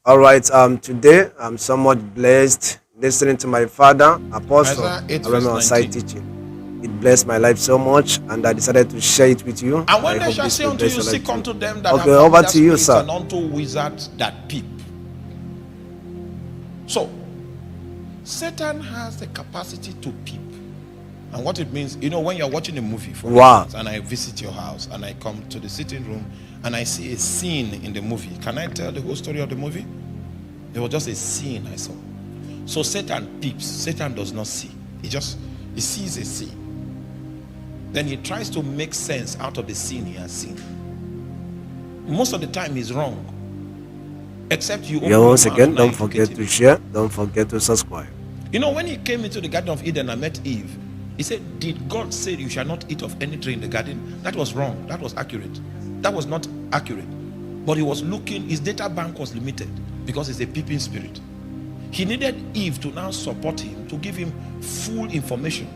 All right. Today I'm somewhat blessed listening to my father, Apostle Isaiah 8 verse Arome Osayi 19. teaching. It blessed my life so much, and I decided to share it with you. And And when I they hope shall this say will unto bless you, your life seek too. unto them that Okay, have over familiar to you, spirits sir. and unto wizards that peep. So, Satan has the capacity to peep. And what it means, when you're watching a movie, for Wow. instance, and I visit your house and I come to the sitting room and I see a scene in the movie, can I tell the whole story of the movie? It was just a scene I saw. So Satan peeps. Satan does not see. He sees a scene. Then he tries to make sense out of the scene he has seen. Most of the time he's wrong. Except you open Yeah, your once mouth again, and don't educate forget him. to share. Don't forget to subscribe. When he came into the Garden of Eden and met Eve, he said, did God say you shall not eat of any tree in the garden? That was wrong. That was accurate. That was not accurate. But he was looking, his data bank was limited because it's a peeping spirit. He needed Eve to now support him, to give him full information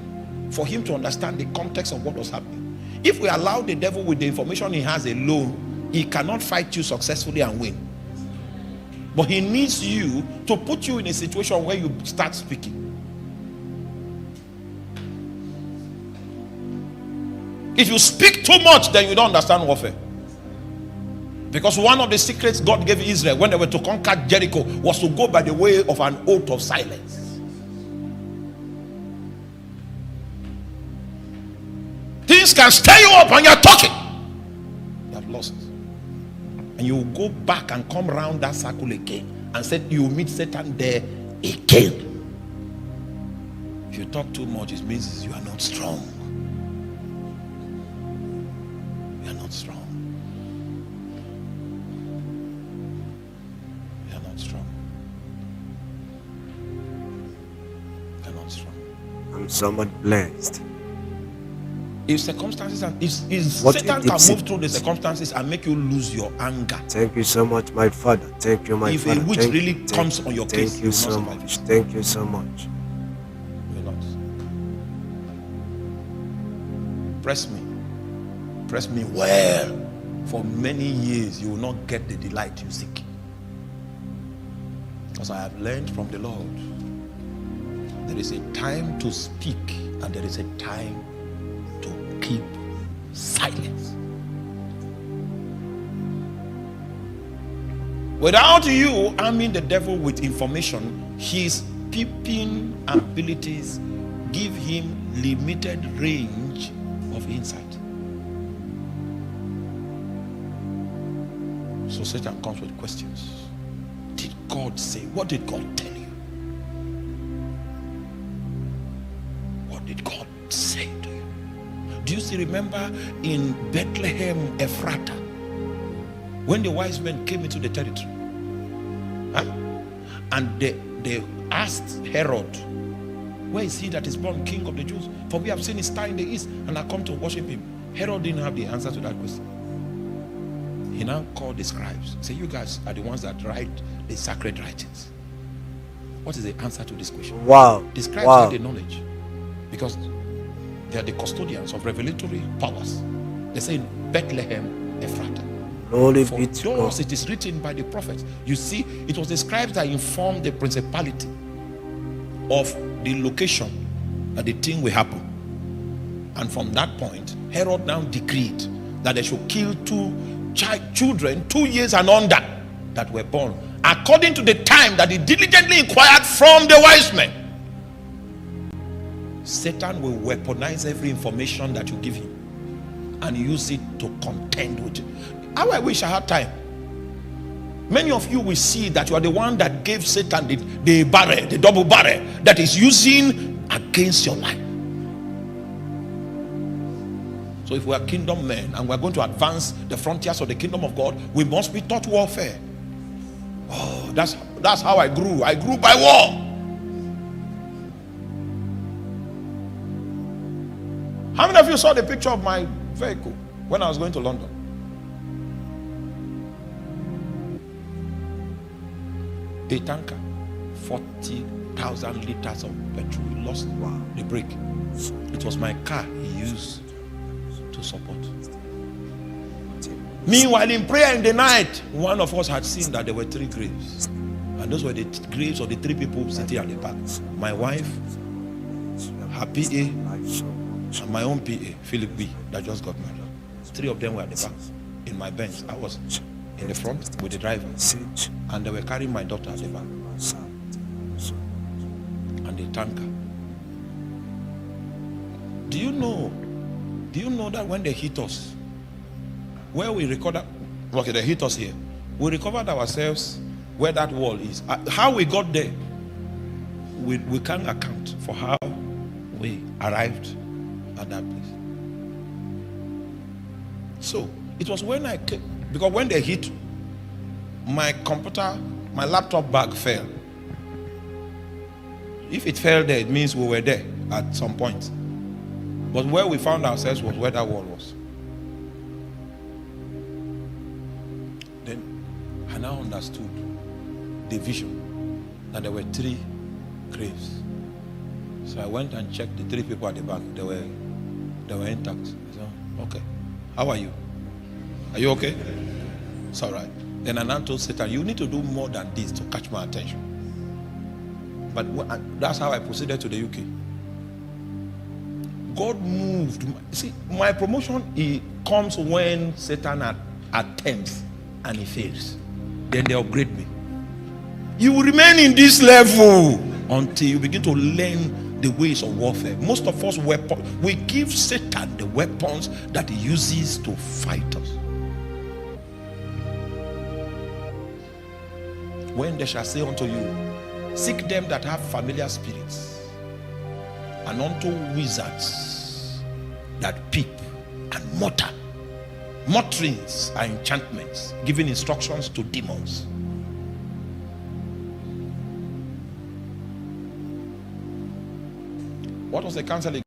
for him to understand the context of what was happening. If we allow the devil with the information he has alone, he cannot fight you successfully and win. But he needs you to put you in a situation where you start speaking. If you speak too much, then you don't understand warfare. Because one of the secrets God gave Israel when they were to conquer Jericho was to go by the way of an oath of silence. Things can stir you up and you're talking. You have lost it. And you will go back and come around that circle again and say you will meet Satan there again. If you talk too much, it means you are not strong. You are not strong. You are not strong. You are not strong. I'm somewhat blessed. If circumstances and if What Satan it can is- move through the circumstances and make you lose your anger. Thank you so much, my father. Thank you, my If father. a witch Thank really you. comes on your case, Thank you you will not so survive much. it. Thank you so much. You will not. Press me. Press me well. For many years, you will not get the delight you seek. Because I have learned from the Lord, there is a time to speak and there is a time to keep silence. Without you arming the devil with information, his peeping abilities give him limited range of insight. So Satan comes with questions. Did God say? What did God tell you? What did God say to you? Do you still remember in Bethlehem, Ephrata, when the wise men came into the territory? And they asked Herod, where is he that is born king of the Jews? For we have seen his star in the east and are come to worship him. Herod didn't have the answer to that question. He now called the scribes. He said, you guys are the ones that write the sacred writings. What is the answer to this question? Wow. The scribes Wow. had the knowledge because they are the custodians of revelatory powers. They say in Bethlehem, Ephrata. Glory For be to God. those it is written by the prophets. You see, it was the scribes that informed the principality of the location that the thing will happen. And from that point, Herod now decreed that they should kill two children 2 years and under that were born, according to the time that he diligently inquired from the wise men. Satan will weaponize every information that you give him and use it to contend with you. How I wish I had time. Many of you will see that you are the one that gave Satan the barrel, the double barrel that is using against your life. So if we are kingdom men and we are going to advance the frontiers of the kingdom of God, we must be taught warfare. Oh, that's how I grew. I grew by war. How many of you saw the picture of my vehicle when I was going to London? A tanker, 40,000 liters of petrol. We lost the brake. It was my car he used to support. Meanwhile, in prayer in the night, one of us had seen that there were 3 graves. And those were the graves of the 3 people sitting at the back. My wife, her PA, and my own PA, Philip B, that just got married. 3 of them were at the back in my bench. I was in the front with the driver, and they were carrying my daughter at the back and the tanker. Do you know that when they hit us, where we recorded, okay, they hit us here, we recovered ourselves where that wall is. How we got there, we can't account for how we arrived at that place. So it was when I came, because when they hit, my computer, my laptop bag fell. If it fell there, it means we were there at some point. But where we found ourselves was where that wall was. Then I now understood the vision, that there were 3 graves. So I went and checked the 3 people at the back. They were intact. I said, okay. How are you? Are you okay? It's all right. Then I now told Satan, you need to do more than this to catch my attention. But that's how I proceeded to the UK. God moved. See, my promotion, it comes when Satan attempts and he fails. Then they upgrade me. You will remain in this level until you begin to learn the ways of warfare. Most of us, we give Satan the weapons that he uses to fight us. When they shall say unto you, seek them that have familiar spirits, and unto wizards that peep and mutter. Mutterings are enchantments, giving instructions to demons. What was the counsel?